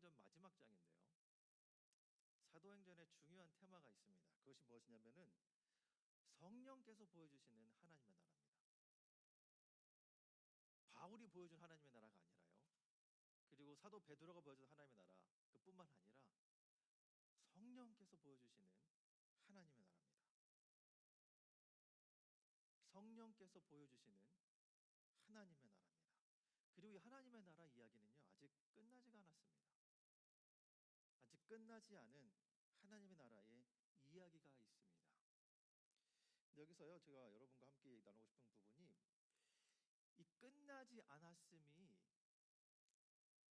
사도행전 마지막 장인데요. 사도행전에 중요한 테마가 있습니다. 그것이 무엇이냐면은 성령께서 보여주시는 하나님의 나라입니다. 바울이 보여준 하나님의 나라가 아니라요. 그리고 사도 베드로가 보여준 하나님의 나라 그뿐만 아니라 성령께서 보여주시는 하나님의 나라입니다. 성령께서 보여주시는 하나님의 나라입니다. 그리고 이 하나님의 나라 이야기는요, 아직 끝나지가 않았습니다. 아직 끝나지 않은 하나님의 나라의 이야기가 있습니다. 여기서요, 제가 여러분과 함께 나누고 싶은 부분이 이 끝나지 않았음이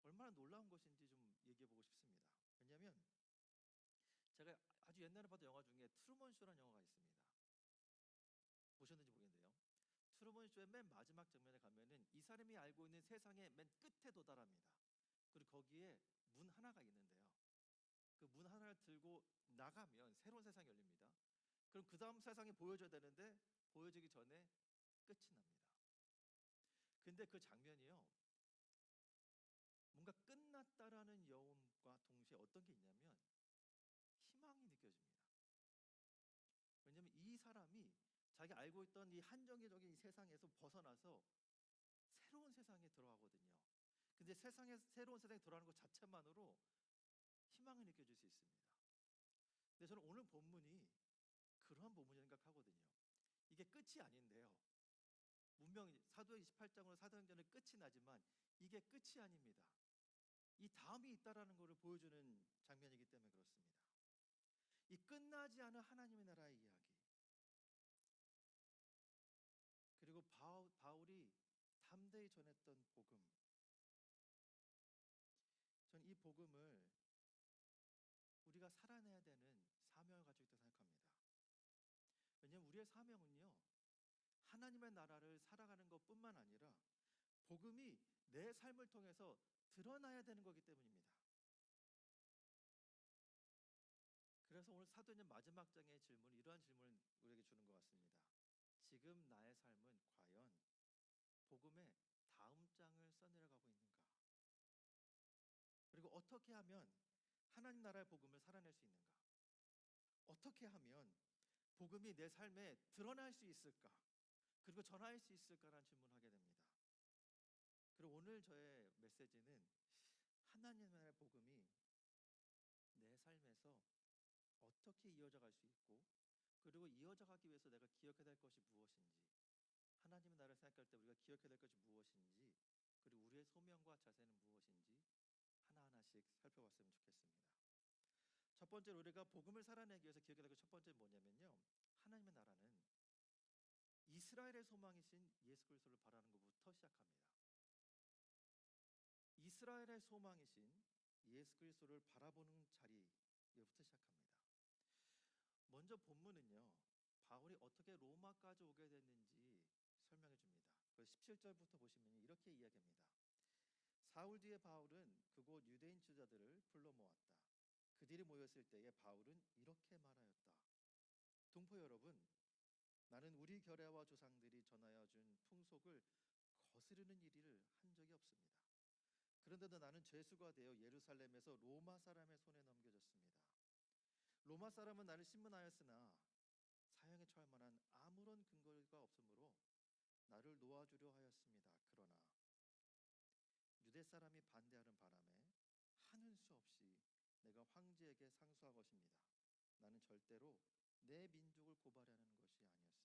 얼마나 놀라운 것인지 좀 얘기해 보고 싶습니다. 왜냐하면 제가 아주 옛날에 봤던 영화 중에 트루먼 쇼라는 영화가 있습니다. 보셨는지 모르겠는데요. 트루먼 쇼의 맨 마지막 장면에 가면은 이 사람이 알고 있는 세상의 맨 끝에 도달합니다. 그리고 거기에 문 하나가 있는데요. 그 문 하나를 들고 나가면 새로운 세상이 열립니다. 그럼 그 다음 세상이 보여줘야 되는데 보여지기 전에 끝이 납니다. 근데 그 장면이요, 뭔가 끝났다라는 여운과 동시에 어떤 게 있냐면 희망이 느껴집니다. 왜냐하면 이 사람이 자기 알고 있던 이 한정적인 이 세상에서 벗어나서 새로운 세상에 들어가거든요. 근데 새로운 세상에 들어가는 것 자체만으로 희망을 느껴질 수 있습니다. 근데 저는 오늘 본문이 그러한 본문이라고 생각하거든요. 이게 끝이 아닌데요. 분명 사도행 28장으로 사도행전은 끝이 나지만 이게 끝이 아닙니다. 이 다음이 있다라는 것을 보여주는 장면이기 때문에 그렇습니다. 이 끝나지 않은 하나님의 나라의 이야기, 그리고 바울이 담대히 전했던 복음, 저는 이 복음을 우리가 살아내야 되는 사명을 가지고 있다고 생각합니다. 왜냐하면 우리의 사명은요, 하나님의 나라를 살아가는 것뿐만 아니라 복음이 내 삶을 통해서 드러나야 되는 거기 때문입니다. 그래서 오늘 사도행전 마지막 장의 질문은 이러한 질문을 우리에게 주는 것 같습니다. 지금 나의 삶은 과연 복음의 다음 장을 써내려가고 있는가? 그리고 어떻게 하면 하나님 나라의 복음을 살아낼 수 있는가? 어떻게 하면 복음이 내 삶에 드러날 수 있을까? 그리고 전할 수 있을까라는 질문을 하게 됩니다. 그리고 오늘 저의 메시지는 하나님 나라의 복음이 내 삶에서 어떻게 이어져 갈 수 있고, 그리고 이어져 가기 위해서 내가 기억해야 될 것이 무엇인지, 하나님의 나라를 생각할 때 우리가 기억해야 될 것이 무엇인지, 그리고 우리의 소명과 자세는 무엇인지 하나하나씩 살펴봤으면 좋겠습니다. 첫 번째로 우리가 복음을 살아내기 위해서 기억해야 될 것 첫 번째는 뭐냐면요, 하나님의 나라는 이스라엘의 소망이신 예수 그리스도를 바라는 것부터 시작합니다. 이스라엘의 소망이신 예수 그리스도를 바라보는 자리부터 시작합니다. 먼저 본문은요, 바울이 어떻게 로마까지 오게 됐는지 설명해 줍니다. 17절부터 보시면 이렇게 이야기합니다. 사울 뒤에 바울은 그곳 유대인 지도자들을 불러 모았다. 그들이 모였을 때에 바울은 이렇게 말하였다. 동포 여러분, 나는 우리 결례와 조상들이 전하여 준 풍속을 거스르는 일을 한 적이 없습니다. 그런데도 나는 죄수가 되어 예루살렘에서 로마 사람의 손에 넘겨졌습니다. 로마 사람은 나를 신문하였으나 사형에 처할 만한 아무런 근거가 없으므로 나를 놓아주려 하였습니다. 그러나 유대 사람이 반대하는 바람에 하는 수 없이 내가 황제에게 상소한 것입니다. 나는 절대로 내 민족을 고발하는 것이 아니었습니다.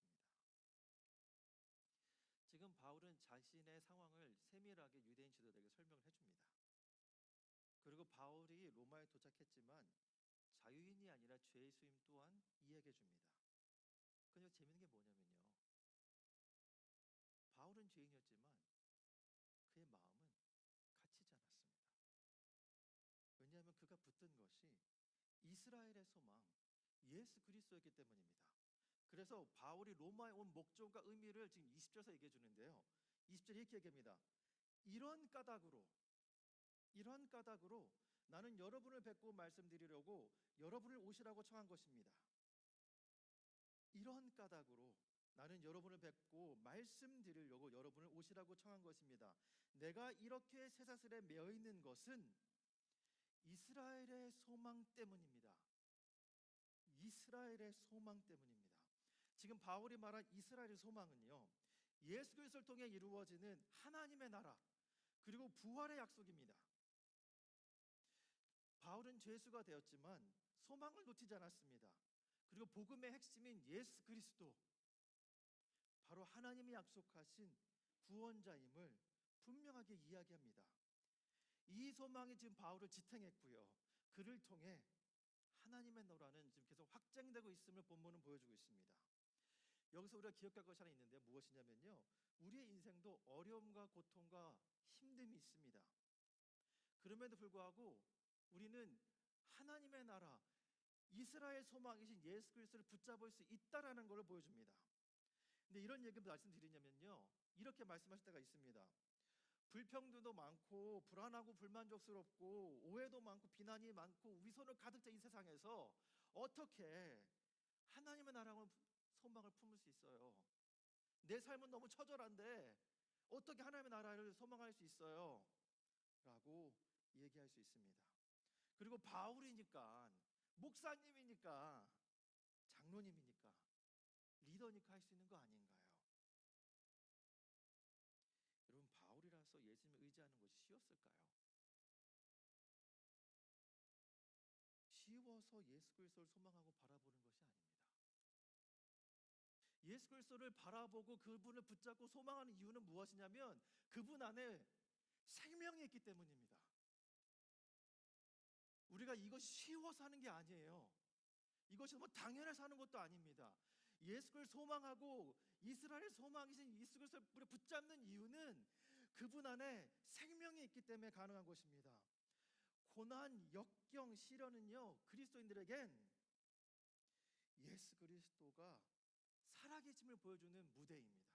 지금 바울은 자신의 상황을 세밀하게 유대인 지도자에게 설명을 해줍니다. 그리고 바울이 로마에 도착했지만 자유인이 아니라 죄수임 또한 이야기해 줍니다. 그런데 재밌는 게 뭐냐면요, 바울은 죄인이었지만 그의 마음은 갇히지 않았습니다. 왜냐하면 그가 붙든 것이 이스라엘의 소망 예수 그리스도였기 때문입니다. 그래서 바울이 로마에 온 목적과 의미를 지금 20절에서 얘기해 주는데요, 20절에 이렇게 얘기합니다. 이런 까닭으로 나는 여러분을 뵙고 말씀드리려고 여러분을 오시라고 청한 것입니다. 이런 까닭으로 나는 여러분을 뵙고 말씀드리려고 여러분을 오시라고 청한 것입니다. 내가 이렇게 쇠사슬에 매어 있는 것은 이스라엘의 소망 때문입니다. 이스라엘의 소망 때문입니다. 지금 바울이 말한 이스라엘의 소망은요, 예수 그리스도를 통해 이루어지는 하나님의 나라 그리고 부활의 약속입니다. 바울은 죄수가 되었지만 소망을 놓치지 않았습니다. 그리고 복음의 핵심인 예수 그리스도, 바로 하나님이 약속하신 구원자임을 분명하게 이야기합니다. 이 소망이 지금 바울을 지탱했고요, 그를 통해 하나님의 나라는 지금 계속 확장되고 있음을 본문은 보여주고 있습니다. 여기서 우리가 기억할 것이 하나 있는데 무엇이냐면요, 우리의 인생도 어려움과 고통과 힘듦이 있습니다. 그럼에도 불구하고 우리는 하나님의 나라, 이스라엘 소망이신 예수 그리스도를 붙잡을 수 있다라는 것을 보여줍니다. 근데 이런 얘기를 말씀드리냐면요, 이렇게 말씀하실 때가 있습니다. 불평등도 많고 불안하고 불만족스럽고 오해도 많고 비난이 많고 위선을 가득 찬 이 세상에서 어떻게 하나님의 나라의 소망을 품을 수 있어요? 내 삶은 너무 처절한데 어떻게 하나님의 나라를 소망할 수 있어요? 라고 얘기할 수 있습니다. 그리고 바울이니까, 목사님이니까, 장로님이니까, 리더니까 할 수 있는 거 아닌가요? 여러분, 바울이라서 예수님을 의지하는 것이 쉬웠을까요? 쉬워서 예수 그리스도를 소망하고 바라보는 것이 아닙니다. 예수 그리스도를 바라보고 그분을 붙잡고 소망하는 이유는 무엇이냐면 그분 안에 생명이 있기 때문입니다. 우리가 이것이 쉬워서 하는 게 아니에요. 이것이 뭐 당연해서 하는 것도 아닙니다. 예수 그리스도를 소망하고 이스라엘 소망이신 예수 그리스도를 붙잡는 이유는 그분 안에 생명이 있기 때문에 가능한 것입니다. 고난, 역경, 시련은요, 그리스도인들에겐 예수 그리스도가 살아계심을 보여주는 무대입니다.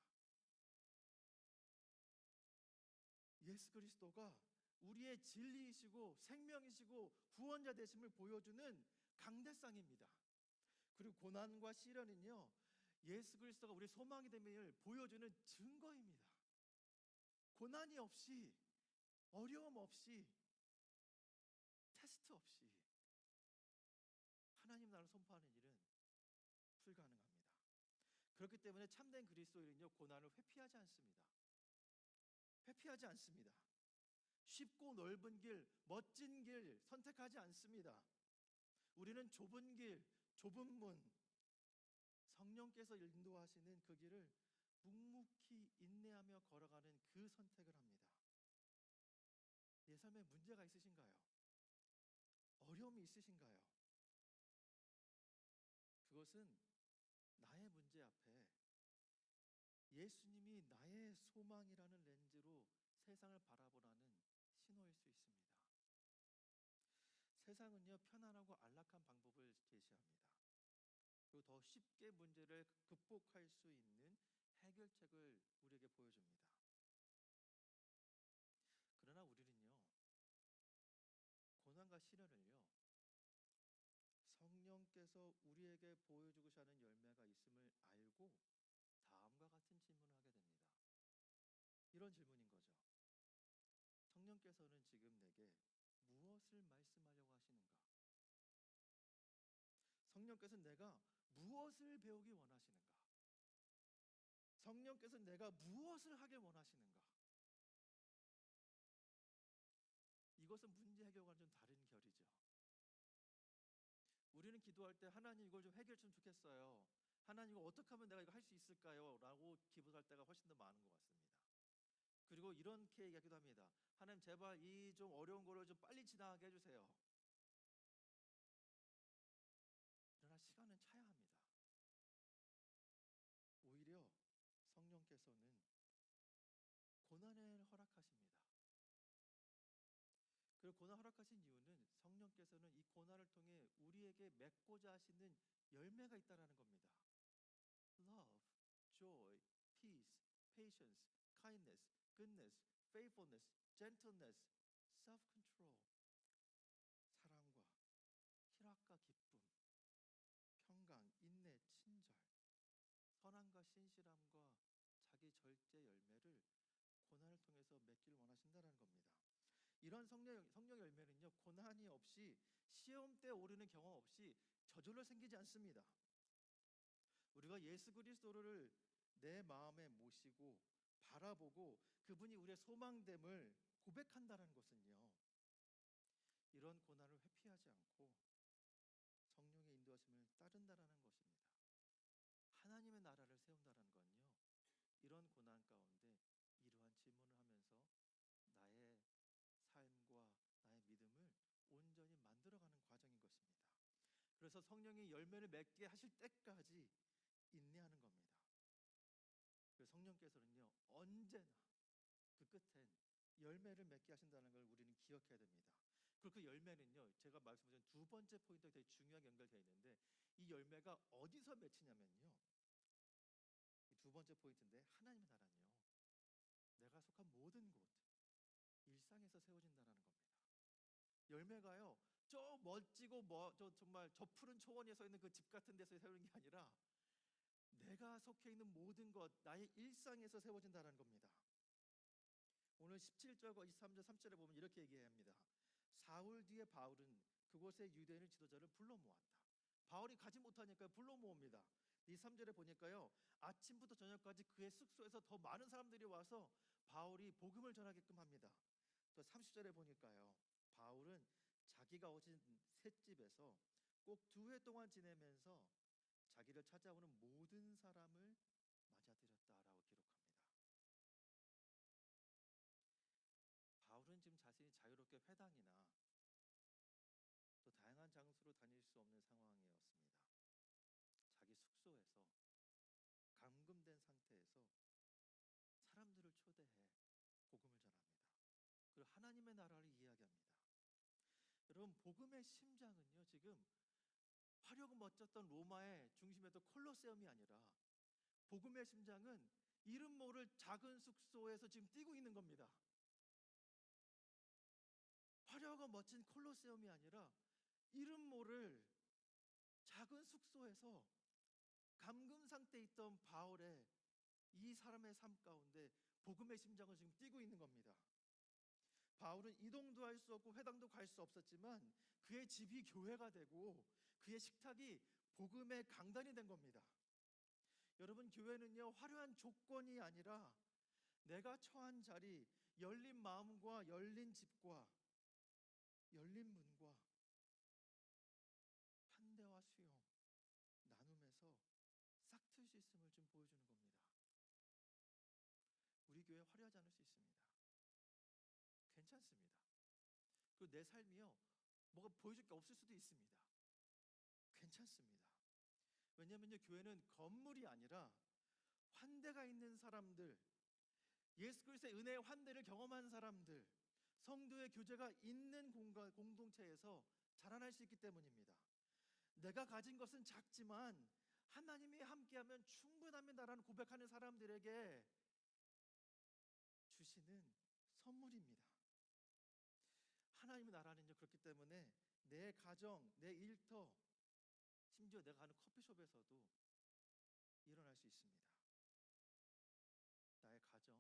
예수 그리스도가 우리의 진리이시고 생명이시고 구원자 되심을 보여주는 강대상입니다. 그리고 고난과 시련은요, 예수 그리스도가 우리의 소망이 됨을 보여주는 증거입니다. 고난이 없이, 어려움 없이, 테스트 없이 하나님 나라를 선포하는 일은 불가능합니다. 그렇기 때문에 참된 그리스도인은요, 고난을 회피하지 않습니다. 회피하지 않습니다. 쉽고 넓은 길, 멋진 길 선택하지 않습니다. 우리는 좁은 길, 좁은 문, 성령께서 인도하시는 그 길을 묵묵히 인내하며 걸어가는 그 선택을 합니다. 내 삶에 문제가 있으신가요? 어려움이 있으신가요? 그것은 나의 문제 앞에 예수님이 나의 소망이라는 렌즈로 세상을 바라보라는 신호일 수 있습니다. 세상은요, 편안하고 안락한 방법을 제시합니다. 그리고 더 쉽게 문제를 극복할 수 있는 해결책을 우리에게 보여줍니다. 그러나 우리는요, 고난과 시련을요, 성령께서 우리에게 보여주고자 하는 열매가 있음을 알고 다음과 같은 질문을 하게 됩니다. 이런 질문인 거죠. 성령께서는 지금 내게 무엇을 말씀하려고 하시는가? 성령께서는 내가 무엇을 배우기 원하시는가? 성령께서는 내가 무엇을 하길 원하시는가? 이것은 문제 해결과는 좀 다른 결이죠. 우리는 기도할 때 하나님 이걸 좀 해결 좀 좋겠어요. 하나님 이거 어떻게 하면 내가 이거 할 수 있을까요? 라고 기도할 때가 훨씬 더 많은 것 같습니다. 그리고 이렇게 얘기하기도 합니다. 하나님 제발 이 좀 어려운 거를 좀 빨리 지나가게 해주세요. 그러나 시간은 차야 합니다. 오히려 성령께서는 고난을 허락하십니다. 그리고 고난 허락하신 이유는 성령께서는 이 고난을 통해 우리에게 맺고자 하시는 열매가 있다는 겁니다. Love, joy, peace, patience, kindness, goodness, faithfulness, gentleness, self-control. 사랑과 희락과 기쁨, 평강, 인내, 친절, 선함과 신실함과 자기 절제 열매를 고난을 통해서 맺기를 원하신다는 겁니다. 이런 성령 열매는요, 고난이 없이 시험 때 오르는 경험 없이 저절로 생기지 않습니다. 우리가 예수 그리스도를 내 마음에 모시고 바라보고 그분이 우리의 소망됨을 고백한다는 것은요, 이런 고난을 회피하지 않고 성령의 인도하심을 따른다라는 것입니다. 하나님의 나라를 세운다는 건요, 이런 고난 가운데 이러한 질문을 하면서 나의 삶과 나의 믿음을 온전히 만들어가는 과정인 것입니다. 그래서 성령이 열매를 맺게 하실 때까지 인내하는 겁니다. 그래서 성령께서는요, 언제나 그 끝엔 열매를 맺게 하신다는 걸 우리는 기억해야 됩니다. 그리고 그 열매는요, 제가 말씀드린 두 번째 포인트가 되게 중요하게 연결되어 있는데, 이 열매가 어디서 맺히냐면요, 이 두 번째 포인트인데, 하나님의 나라는요, 내가 속한 모든 곳, 일상에서 세워진다는 겁니다. 열매가요, 저 멋지고 정말 저 푸른 초원에 서 있는 그 집 같은 데서 세우는 게 아니라 내가 속해 있는 모든 것, 나의 일상에서 세워진다는 겁니다. 오늘 17절과 23절 3절에 보면 이렇게 얘기합니다. 사흘 뒤에 바울은 그곳의 유대인 지도자를 불러 모았다. 바울이 가지 못하니까 불러 모읍니다. 이 3절에 보니까요, 아침부터 저녁까지 그의 숙소에서 더 많은 사람들이 와서 바울이 복음을 전하게끔 합니다. 또 30절에 보니까요, 바울은 자기가 오신 셋집에서 꼭 2회 동안 지내면서 자기를 찾아오는 모든 사람을 맞아들였다라고 기록합니다. 바울은 지금 자신이 자유롭게 회당이나 또 다양한 장소로 다닐 수 없는 상황이었습니다. 자기 숙소에서 감금된 상태에서 사람들을 초대해 복음을 전합니다. 그리고 하나님의 나라를 이야기합니다. 여러분, 복음의 심장은요, 지금 화려하고 멋졌던 로마의 중심이었던 콜로세움이 아니라 복음의 심장은 이름 모를 작은 숙소에서 지금 뛰고 있는 겁니다. 화려하고 멋진 콜로세움이 아니라 이름 모를 작은 숙소에서 감금 상태에 있던 바울의 이 사람의 삶 가운데 복음의 심장을 지금 뛰고 있는 겁니다. 바울은 이동도 할 수 없고 회당도 갈 수 없었지만 그의 집이 교회가 되고 그의 식탁이 복음의 강단이 된 겁니다. 여러분, 교회는요, 화려한 조건이 아니라 내가 처한 자리, 열린 마음과 열린 집과 열린 문과 환대와 수용, 나눔에서 싹틀 수 있음을 좀 보여주는 겁니다. 우리 교회 화려하지 않을 수 있습니다. 괜찮습니다. 그리고 내 삶이요, 뭐가 보여줄 게 없을 수도 있습니다. 괜찮습니다. 왜냐하면요, 교회는 건물이 아니라 환대가 있는 사람들, 예수 그리스도의 은혜의 환대를 경험한 사람들, 성도의 교제가 있는 공동체에서 자라날 수 있기 때문입니다. 내가 가진 것은 작지만 하나님이 함께하면 충분합니다라는 고백하는 사람들에게 주시는 선물입니다. 하나님의 나라는요, 그렇기 때문에 내 가정, 내 일터, 심지어 내가 가는 커피숍에서도 일어날 수 있습니다. 나의 가정,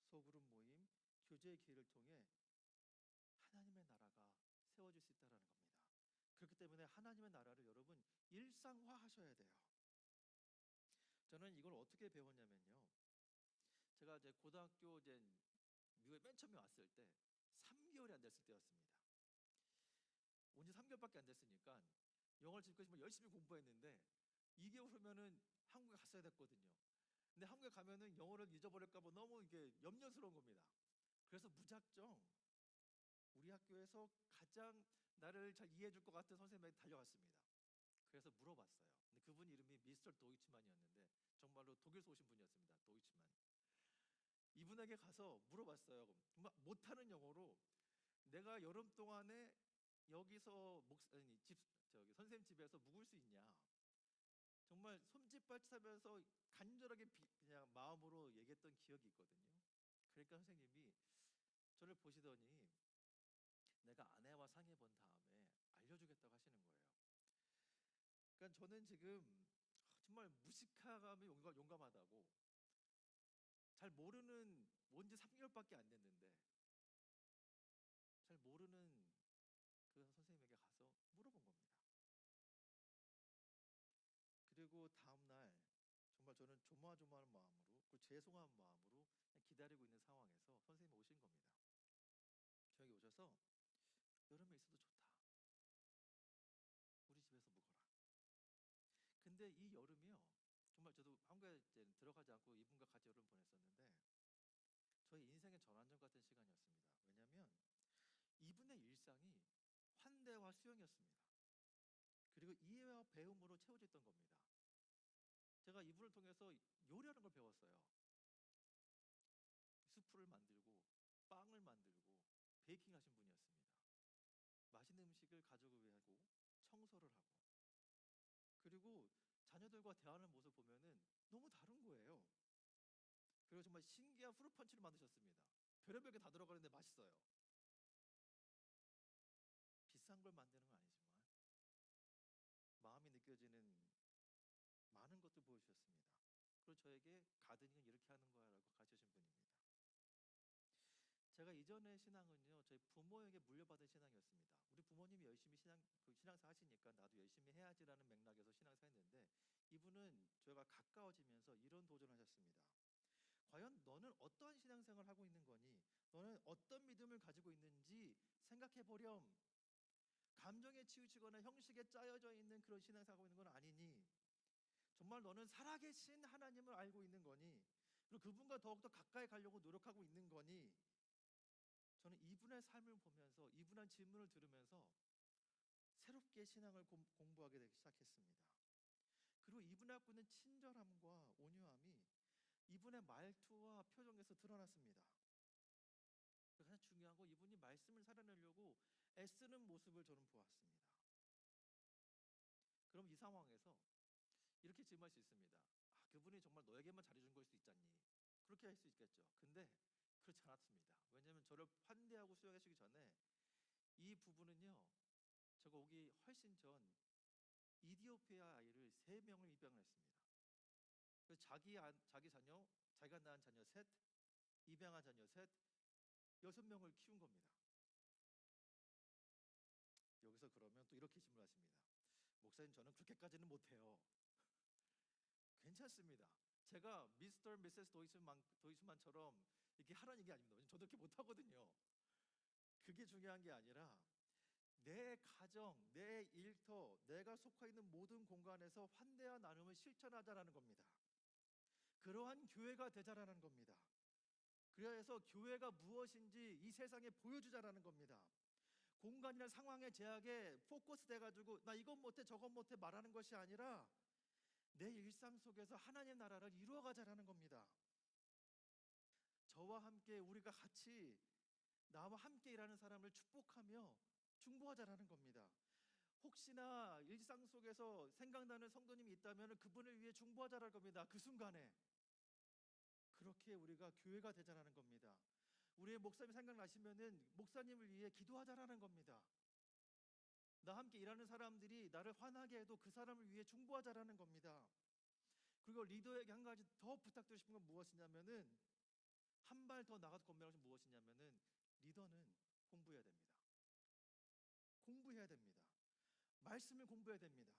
소그룹 모임, 교제의 기회를 통해 하나님의 나라가 세워질 수 있다는 겁니다. 그렇기 때문에 하나님의 나라를 여러분 일상화하셔야 돼요. 저는 이걸 어떻게 배웠냐면요, 제가 이제 고등학교 미국에 맨 처음에 왔을 때 3개월이 안 됐을 때였습니다. 온 지 3개월밖에 안 됐으니까 영어를 지금까지 열심히 공부했는데 2개월 후면은 한국에 갔어야 됐거든요. 근데 한국에 가면은 영어를 잊어버릴까 봐 너무 이게 염려스러운 겁니다. 그래서 무작정 우리 학교에서 가장 나를 잘 이해해 줄 것 같은 선생님에게 달려갔습니다. 그래서 물어봤어요. 근데 그분 이름이 미스터 도이치만이었는데 정말로 독일에서 오신 분이었습니다. 도이치만. 이분에게 가서 물어봤어요. 정말 못하는 영어로 내가 여름 동안에 여기서 선생님 집에서 묵을 수 있냐? 정말 손짓발짓하면서 간절하게 그냥 마음으로 얘기했던 기억이 있거든요. 그러니까 선생님이 저를 보시더니 내가 아내와 상의해 본 다음에 알려주겠다고 하시는 거예요. 그러니까 저는 지금 정말 무식하감이 용감하다고, 잘 모르는, 온지 3개월밖에 안 됐는데 저는 조마조마한 마음으로 그 죄송한 마음으로 그냥 기다리고 있는 상황에서 선생님이 오신 겁니다. 저에게 오셔서 여름에 있어도 좋다. 우리 집에서 묵어라. 근데 이 여름이요. 정말 저도 한국에 이제 들어가지 않고 이분과 같이 여름 보냈었는데 저희 인생의 전환점 같은 시간이었습니다. 왜냐하면 이분의 일상이 환대와 수영이었습니다. 그리고 이해와 배움으로 채워져 있던 겁니다. 제가 이분을 통해서 요리하는 걸 배웠어요. 수프를 만들고 빵을 만들고 베이킹 하신 분이었습니다. 맛있는 음식을 가족을 하고 청소를 하고 그리고 자녀들과 대하는 모습 보면은 너무 다른 거예요. 그리고 정말 신기한 프루펀치를 만드셨습니다. 별의별 게 다 들어가는데 맛있어요. 비싼 걸 만드는 건 아니지만 마음이 느껴지는 많은 것들 보여주셨습니다. 그리고 저에게 가드닝은 이렇게 하는 거야라고 가르쳐주신 분입니다. 제가 이전의 신앙은요, 저희 부모에게 물려받은 신앙이었습니다. 우리 부모님이 열심히 신앙사 하시니까 나도 열심히 해야지라는 맥락에서 신앙사 했는데 이분은 저희가 가까워지면서 이런 도전을 하셨습니다. 과연 너는 어떠한 신앙생활을 하고 있는 거니? 너는 어떤 믿음을 가지고 있는지 생각해 보렴. 감정에 치우치거나 형식에 짜여져 있는 그런 신앙생활을 하고 있는 건 아니니? 정말 너는 살아계신 하나님을 알고 있는 거니? 그리고 그분과 더욱더 가까이 가려고 노력하고 있는 거니? 저는 이분의 삶을 보면서 이분한 질문을 들으면서 새롭게 신앙을 공부하게 되기 시작했습니다. 그리고 이분의 갖고 있는 친절함과 온유함이 이분의 말투와 표정에서 드러났습니다. 가장 중요한 건 이분이 말씀을 살아내려고 애쓰는 모습을 저는 보았습니다. 그럼 이 상황에서 이렇게 질문할 수 있습니다. 그분이 정말 너에게만 잘해준 걸 수도 있잖니. 그렇게 할 수 있겠죠. 근데 그렇지 않았습니다. 왜냐하면 저를 환대하고 수용해 주기 전에 이 부부는요, 제가 오기 훨씬 전 이디오피아 아이를 3명을 입양을 했습니다. 그래서 자기 자녀, 자기가 낳은 자녀 셋, 입양한 자녀 셋, 6명을 키운 겁니다. 여기서 그러면 또 이렇게 질문하십니다. 목사님, 저는 그렇게까지는 못해요. 괜찮습니다. 제가 미스터 미세스 도이스만처럼 이렇게 하라는 얘기 아닙니다. 저도 그렇게 못하거든요. 그게 중요한 게 아니라 내 가정, 내 일터, 내가 속해 있는 모든 공간에서 환대와 나눔을 실천하자라는 겁니다. 그러한 교회가 되자라는 겁니다. 그래서 교회가 무엇인지 이 세상에 보여주자라는 겁니다. 공간이나 상황의 제약에 포커스 돼가지고 나 이건 못해 저건 못해 말하는 것이 아니라 내 일상 속에서 하나님의 나라를 이루어가자라는 겁니다. 저와 함께 우리가 같이 나와 함께 일하는 사람을 축복하며 중보하자라는 겁니다. 혹시나 일상 속에서 생각나는 성도님이 있다면 그분을 위해 중보하자라는 겁니다. 그 순간에 그렇게 우리가 교회가 되자라는 겁니다. 우리의 목사님 생각나시면은 목사님을 위해 기도하자라는 겁니다. 나 함께 일하는 사람들이 나를 화나게 해도 그 사람을 위해 중보하자라는 겁니다. 그리고 리더에게 한 가지 더 부탁드리고 싶은 건 무엇이냐면은 한 발 더 나가서 건면하신 무엇이냐면은 리더는 공부해야 됩니다. 공부해야 됩니다. 말씀을 공부해야 됩니다.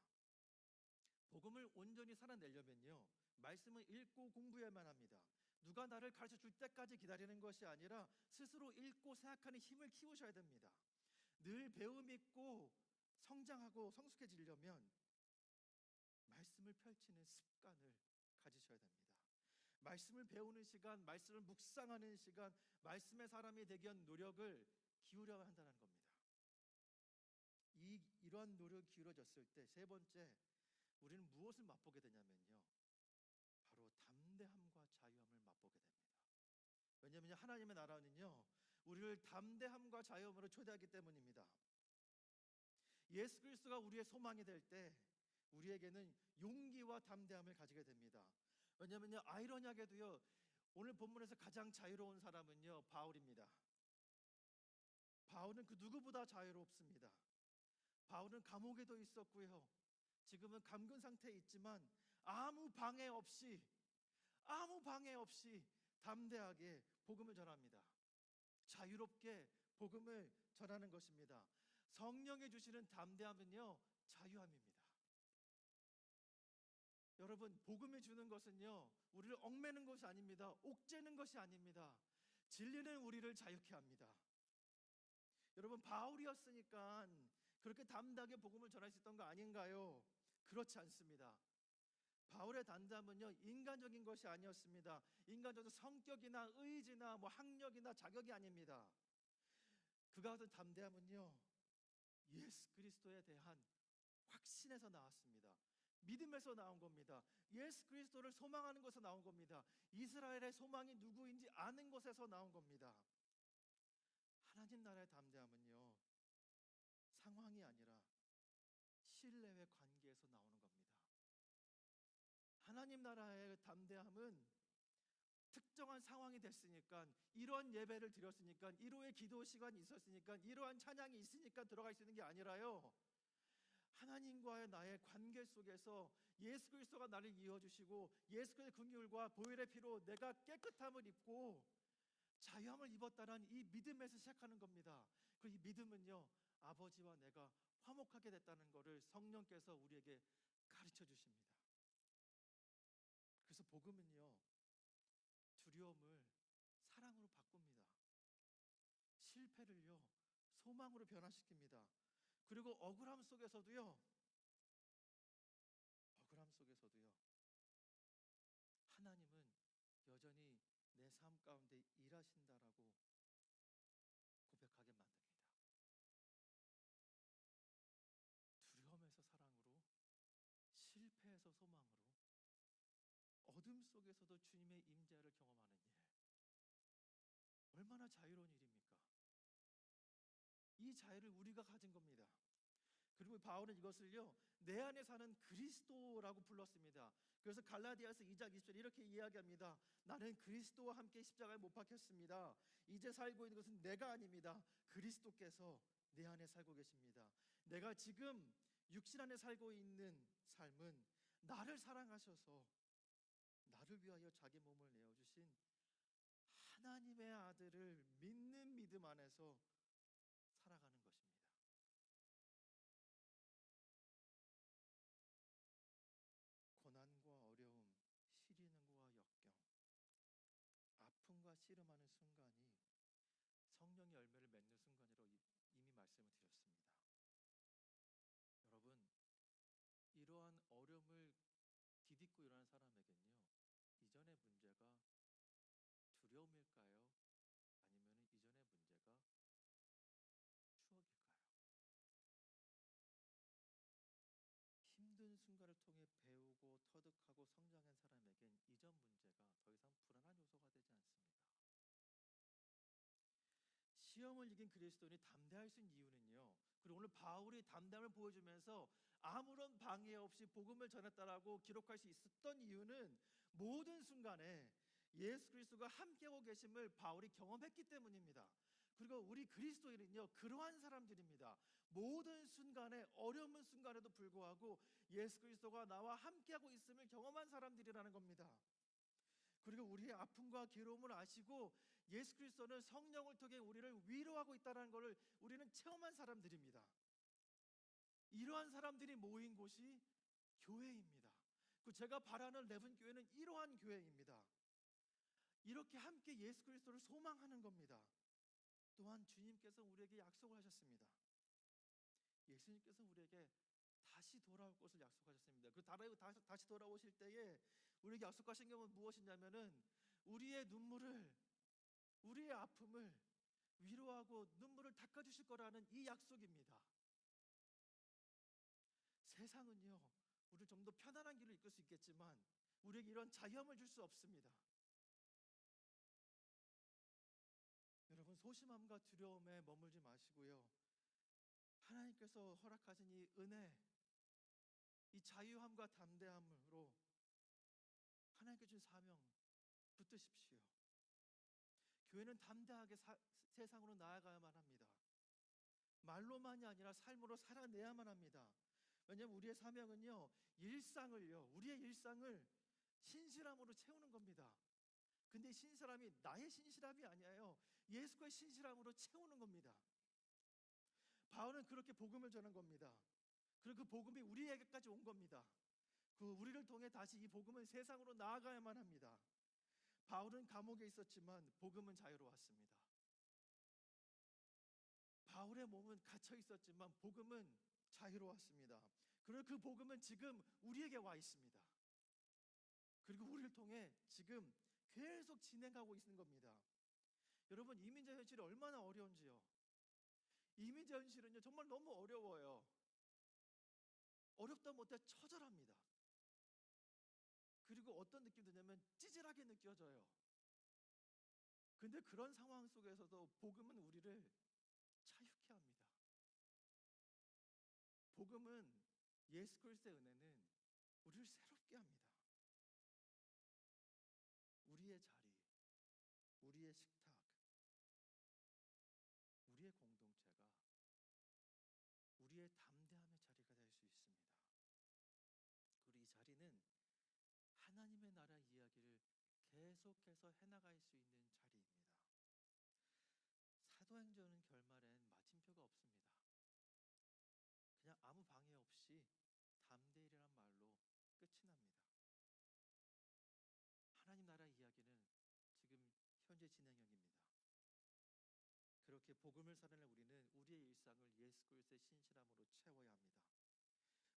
복음을 온전히 살아내려면요, 말씀을 읽고 공부해야만 합니다. 누가 나를 가르쳐 줄 때까지 기다리는 것이 아니라 스스로 읽고 생각하는 힘을 키우셔야 됩니다. 늘 배움 있고 성장하고 성숙해지려면 말씀을 펼치는 습관을 가지셔야 됩니다. 말씀을 배우는 시간, 말씀을 묵상하는 시간, 말씀의 사람이 되기 위한 노력을 기울여야 한다는 겁니다. 이러한 노력이 기울어졌을 때 세 번째, 우리는 무엇을 맛보게 되냐면요, 바로 담대함과 자유함을 맛보게 됩니다. 왜냐하면 하나님의 나라는요, 우리를 담대함과 자유함으로 초대하기 때문입니다. 예수 그리스도가 우리의 소망이 될 때 우리에게는 용기와 담대함을 가지게 됩니다. 왜냐하면 아이러니하게도요, 오늘 본문에서 가장 자유로운 사람은요, 바울입니다. 바울은 그 누구보다 자유롭습니다. 바울은 감옥에도 있었고요, 지금은 감금 상태에 있지만 아무 방해 없이 담대하게 복음을 전합니다. 자유롭게 복음을 전하는 것입니다. 성령이 주시는 담대함은요, 자유함입니다. 여러분, 복음이 주는 것은요, 우리를 얽매는 것이 아닙니다. 옥죄는 것이 아닙니다. 진리는 우리를 자유케 합니다. 여러분, 바울이었으니까 그렇게 담대하게 복음을 전할 수 있던 거 아닌가요? 그렇지 않습니다. 바울의 담담은요, 인간적인 것이 아니었습니다. 인간적인 성격이나 의지나 학력이나 자격이 아닙니다. 그가 가진 담대함은요, 예수 그리스도에 대한 확신에서 나왔습니다. 믿음에서 나온 겁니다. 예수 그리스도를 소망하는 것에서 나온 겁니다. 이스라엘의 소망이 누구인지 아는 것에서 나온 겁니다. 하나님 나라의 담대함은요, 상황이 아니라 신뢰의 관계에서 나오는 겁니다. 하나님 나라의 담대함은 특정한 상황이 됐으니까, 이러한 예배를 드렸으니까, 이러한 기도 시간이 있었으니까, 이러한 찬양이 있으니까 들어갈 수 있는 게 아니라요, 하나님과의 나의 관계 속에서 예수 그리스도가 나를 이어주시고 예수 그리스도의 긍휼과 보혈의 피로 내가 깨끗함을 입고 자유함을 입었다는 이 믿음에서 시작하는 겁니다. 그리고 이 믿음은요, 아버지와 내가 화목하게 됐다는 것을 성령께서 우리에게 가르쳐 주십니다. 그래서 복음은요, 두려움을 사랑으로 바꿉니다. 실패를요, 소망으로 변화시킵니다. 그리고 억울함 속에서도요, 하나님은 여전히 내 삶 가운데 일하신다라고 고백하게 만듭니다. 두려움에서 사랑으로, 실패에서 소망으로, 어둠 속에서도 주님의 임재를 경험하는 일, 얼마나 자유로운 일입니까? 이 자유를 우리가 가진 겁니다. 그리고 바울은 이것을요, 내 안에 사는 그리스도라고 불렀습니다. 그래서 갈라디아서 2장 20절 이렇게 이야기합니다. 나는 그리스도와 함께 십자가에 못 박혔습니다. 이제 살고 있는 것은 내가 아닙니다. 그리스도께서 내 안에 살고 계십니다. 내가 지금 육신 안에 살고 있는 삶은 나를 사랑하셔서 나를 위하여 자기 몸을 내어주신 하나님의 아들을 믿는 믿음 안에서 살아가는 것입니다. 고난과 어려움, 시련과 역경, 아픔과 씨름하는 순간이 성령의 열매를 맺는 순간이라고 이미 말씀을 드렸습니다. 여러분, 이러한 어려움을 디딛고 일어난 사람에겐요, 이전의 문제가 두려움일까요? 아니면 이전의 문제가 추억일까요? 힘든 순간을 통해 배우고 터득하고 성장한 사람에겐 이전 문제가 더 이상 불안한 요소가 되지 않습니다. 시험을 이긴 그리스도인이 담대할 수 있는 이유는요, 그리고 오늘 바울이 담담을 보여주면서 아무런 방해 없이 복음을 전했다라고 기록할 수 있었던 이유는 모든 순간에 예수 그리스도가 함께하고 계심을 바울이 경험했기 때문입니다. 그리고 우리 그리스도인은요, 그러한 사람들입니다. 모든 순간에, 어려운 순간에도 불구하고 예수 그리스도가 나와 함께하고 있음을 경험한 사람들이라는 겁니다. 그리고 우리의 아픔과 괴로움을 아시고 예수 그리스도는 성령을 통해 우리를 위로하고 있다는 것을 우리는 체험한 사람들입니다. 이러한 사람들이 모인 곳이 교회입니다. 제가 바라는 레븐교회는 이러한 교회입니다. 이렇게 함께 예수 그리스도를 소망하는 겁니다. 또한 주님께서 우리에게 약속을 하셨습니다. 예수님께서 우리에게 다시 돌아올 것을 약속하셨습니다. 그 다시 돌아오실 때에 우리에게 약속하신 게 무엇이냐면은 우리의 눈물을, 우리의 아픔을 위로하고 눈물을 닦아주실 거라는 이 약속입니다. 세상은요, 우리를 좀 더 편안한 길로 이끌 수 있겠지만 우리에게 이런 자유함을 줄 수 없습니다. 여러분, 소심함과 두려움에 머물지 마시고요, 하나님께서 허락하신 이 은혜, 이 자유함과 담대함으로 하나님께 준 사명 붙드십시오. 교회는 담대하게 세상으로 나아가야만 합니다. 말로만이 아니라 삶으로 살아내야만 합니다. 왜냐하면 우리의 사명은요, 우리의 일상을 신실함으로 채우는 겁니다. 근데 신실함이 나의 신실함이 아니에요. 예수의 신실함으로 채우는 겁니다. 바울은 그렇게 복음을 전한 겁니다. 그리고 그 복음이 우리에게까지 온 겁니다. 그 우리를 통해 다시 이 복음은 세상으로 나아가야만 합니다. 바울은 감옥에 있었지만 복음은 자유로웠습니다. 바울의 몸은 갇혀 있었지만 복음은 자유로웠습니다. 그리고 그 복음은 지금 우리에게 와 있습니다. 그리고 우리를 통해 지금 계속 진행하고 있는 겁니다. 여러분, 이민자 현실이 얼마나 어려운지요. 이민자 현실은요 정말 너무 어려워요. 어렵다 못해 처절합니다. 그리고 어떤 느낌 드냐면 찌질하게 느껴져요. 근데 그런 상황 속에서도 복음은 우리를 자유케 합니다. 복음은, 예수 그리스도의 은혜는 우리를 새롭게 합니다. 우리의 자리, 우리의 식탁, 우리의 공동체가 우리의 담대함의 자리가 될 수 있습니다. 그리고 이 자리는 하나님의 나라 이야기를 계속해서 해나갈 수 있는 자리입니다. 사도행전은 결말엔 마침표가 없습니다. 그냥 아무 방해 없이 담대히란 말로 끝이 납니다. 하나님 나라 이야기는 지금 현재 진행형입니다. 그렇게 복음을 살아낼 우리는 우리의 일상을 예수 그리스도의 신실함으로 채워야 합니다.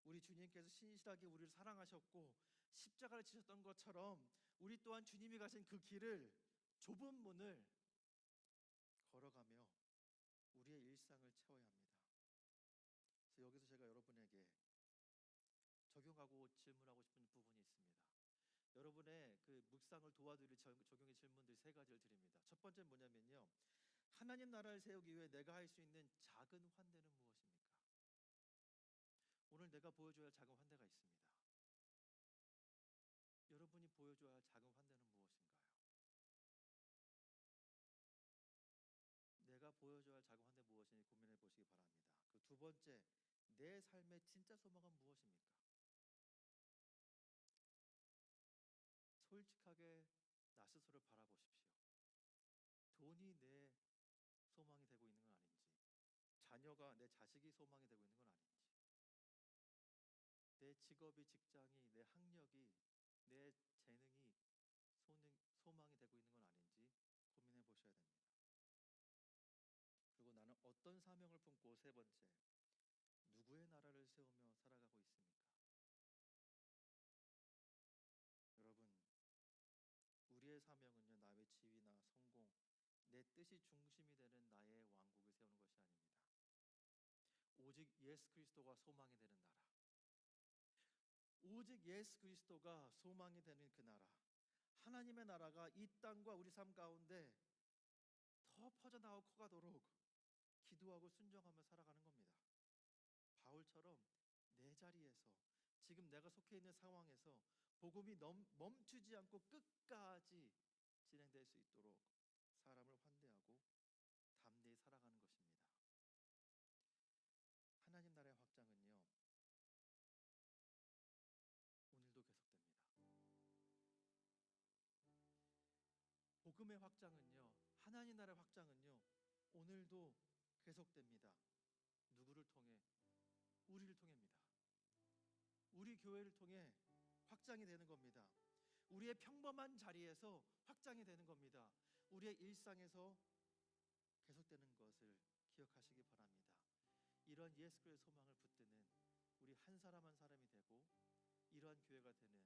우리 주님께서 신실하게 우리를 사랑하셨고 십자가를 지셨던 것처럼 우리 또한 주님이 가신 그 길을, 좁은 문을 걸어가며 우리의 일상을 채워야 합니다. 그래서 여기서 제가 여러분에게 적용하고 질문하고 싶은 부분이 있습니다. 여러분의 그 묵상을 도와드릴 적용의 질문들 세 가지를 드립니다. 첫 번째는 뭐냐면요, 하나님 나라를 세우기 위해 내가 할 수 있는 작은 환대는 무엇입니까? 오늘 내가 보여줘야 할 작은 환대가 있습니다. 여러분이 보여줘야 할 작은 환대는 무엇인가요? 내가 보여줘야 할 작은 환대 무엇인지 고민해 보시기 바랍니다. 그 두 번째, 내 삶의 진짜 소망은 무엇입니까? 솔직하게 나 스스로를 바라보십시오. 돈이 내 소망이 되고 있는 건 아닌지, 자녀가, 내 자식이 소망이 되고 있는 건 아닌지, 내 직업이, 직장이, 내 학력이, 내 재능이 소망이 되고 있는 건 아닌지 고민해 보셔야 됩니다. 그리고 나는 어떤 사명을 품고, 세 번째, 누구의 나라를 세우며 살아가고 있습니까? 여러분, 우리의 사명은요, 나의 지위나 성공, 내 뜻이 중심이 되는 나의 왕국을 세우는 것이 아닙니다. 오직 예수 그리스도가 소망이 되는 나라, 오직 예수 그리스도가 소망이 되는 그 나라, 하나님의 나라가 이 땅과 우리 삶 가운데 더 퍼져나가고 커가도록 기도하고 순종하며 살아가는 겁니다. 바울처럼 내 자리에서, 지금 내가 속해 있는 상황에서 복음이 멈추지 않고 끝까지 진행될 수 있도록 사람을 환대하고 담대히 살아가는 것입니다. 하나님 나라의 확장은요, 오늘도 계속됩니다. 복음의 확장은요, 하나님 나라의 확장은요, 오늘도 계속됩니다. 누구를 통해? 우리를 통해입니다. 우리 교회를 통해 확장이 되는 겁니다. 우리의 평범한 자리에서 확장이 되는 겁니다. 우리의 일상에서 계속되는 것을 기억하시기 바랍니다. 이런 예수 그리스도의 소망을 붙드는 우리 한 사람 한 사람이 되고 이러한 교회가 되는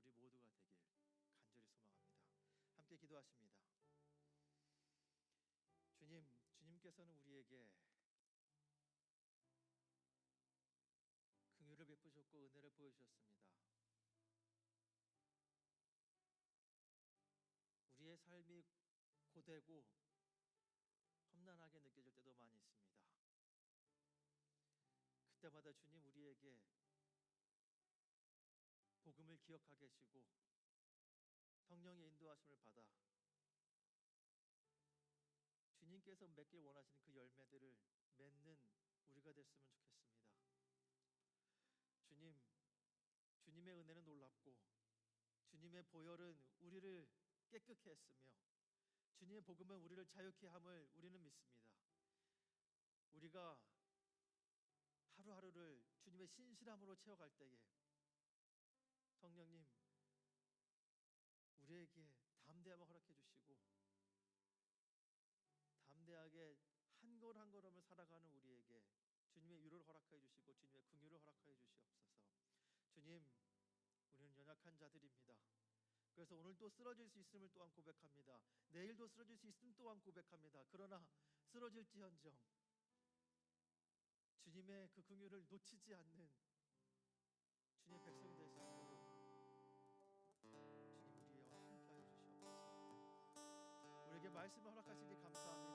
우리 모두가 되길 간절히 소망합니다. 함께 기도하십니다. 주님께서는 우리에게 긍휼을 베푸셨고 은혜를 보여주셨습니다. 우리의 삶이 고되고 험난하게 느껴질 때도 많이 있습니다. 그때마다 주님 우리에게 복음을 기억하게 하시고 성령의 인도하심을 받아 주님께서 맺길 원하시는 그 열매들을 맺는 우리가 됐으면 좋겠습니다. 주님의 은혜는 놀랍고 주님의 보혈은 우리를 깨끗게 했으며 주님의 복음은 우리를 자유케 함을 우리는 믿습니다. 우리가 하루하루를 주님의 신실함으로 채워갈 때에 성령님, 우리에게 담대함을 허락해 주시고 담대하게 한 걸 한 걸음을 살아가는 우리에게 주님의 위로를 허락하여 주시고 주님의 긍휼을 허락하여 주시옵소서. 주님, 우리는 연약한 자들입니다. 그래서 오늘도 쓰러질 수 있음을 또한 고백합니다. 내일도 쓰러질 수 있음 또한 고백합니다. 그러나 쓰러질지언정 주님의 그 긍휼을 놓치지 않는 주님의 백성이 될 수 있도록 주님 우리와 함께하여 주시옵소서. 우리에게 말씀을 허락하시니 감사합니다.